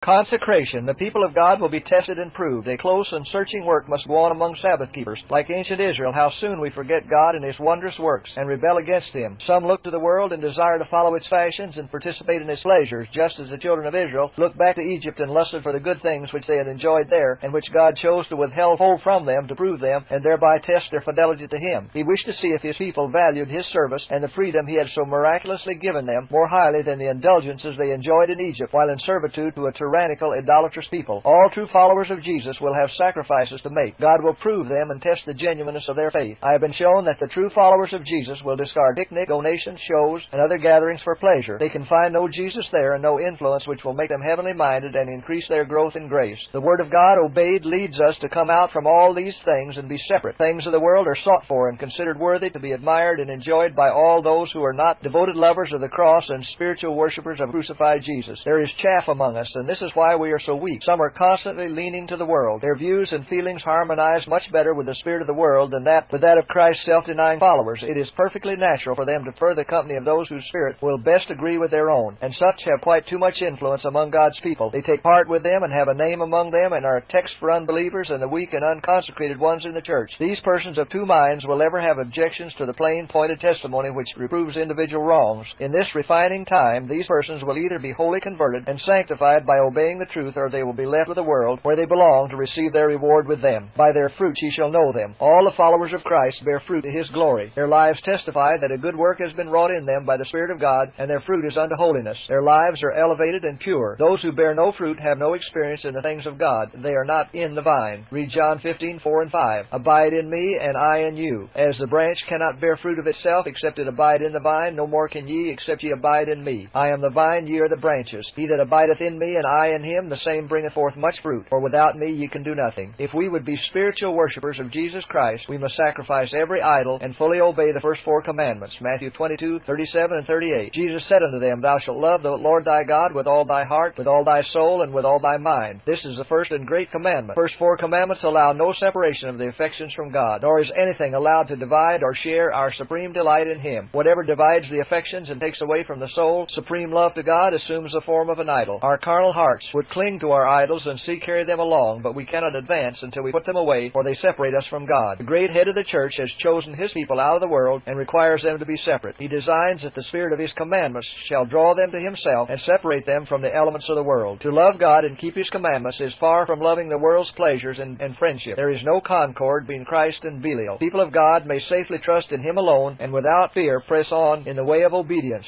Consecration. The people of God will be tested and proved. A close and searching work must go on among Sabbath keepers. Like ancient Israel, how soon we forget God and His wondrous works, and rebel against Him. Some look to the world and desire to follow its fashions and participate in its pleasures, just as the children of Israel looked back to Egypt and lusted for the good things which they had enjoyed there, and which God chose to withhold from them to prove them, and thereby test their fidelity to Him. He wished to see if His people valued His service and the freedom He had so miraculously given them more highly than the indulgences they enjoyed in Egypt while in servitude to a tyrannical, idolatrous people. All true followers of Jesus will have sacrifices to make. God will prove them and test the genuineness of their faith. I have been shown that the true followers of Jesus will discard picnic, donations, shows, and other gatherings for pleasure. They can find no Jesus there and no influence which will make them heavenly minded and increase their growth in grace. The Word of God, obeyed, leads us to come out from all these things and be separate. Things of the world are sought for and considered worthy to be admired and enjoyed by all those who are not devoted lovers of the cross and spiritual worshippers of crucified Jesus. There is chaff among us, and this is why we are so weak. Some are constantly leaning to the world. Their views and feelings harmonize much better with the spirit of the world than with that of Christ's self-denying followers. It is perfectly natural for them to prefer the company of those whose spirit will best agree with their own, and such have quite too much influence among God's people. They take part with them and have a name among them and are a text for unbelievers and the weak and unconsecrated ones in the church. These persons of two minds will ever have objections to the plain, pointed testimony which reproves individual wrongs. In this refining time, these persons will either be wholly converted and sanctified by obeying the truth, or they will be left with the world, where they belong, to receive their reward with them. By their fruits ye shall know them. All the followers of Christ bear fruit to His glory. Their lives testify that a good work has been wrought in them by the Spirit of God, and their fruit is unto holiness. Their lives are elevated and pure. Those who bear no fruit have no experience in the things of God. They are not in the vine. Read John 15:4 and 5. Abide in me, and I in you. As the branch cannot bear fruit of itself, except it abide in the vine, no more can ye, except ye abide in me. I am the vine, ye are the branches. He that abideth in me, and I in him, the same bringeth forth much fruit. For without me ye can do nothing. If we would be spiritual worshippers of Jesus Christ, we must sacrifice every idol and fully obey the first 4 commandments. Matthew 22:37 and 38. Jesus said unto them, Thou shalt love the Lord thy God with all thy heart, with all thy soul, and with all thy mind. This is the first and great commandment. First 4 commandments allow no separation of the affections from God, nor is anything allowed to divide or share our supreme delight in Him. Whatever divides the affections and takes away from the soul supreme love to God assumes the form of an idol. Our carnal hearts would cling to our idols and carry them along, but we cannot advance until we put them away, for they separate us from God. The great head of the church has chosen His people out of the world and requires them to be separate. He designs that the spirit of His commandments shall draw them to Himself and separate them from the elements of the world. To love God and keep His commandments is far from loving the world's pleasures and friendship. There is no concord between Christ and Belial. People of God may safely trust in Him alone and without fear press on in the way of obedience.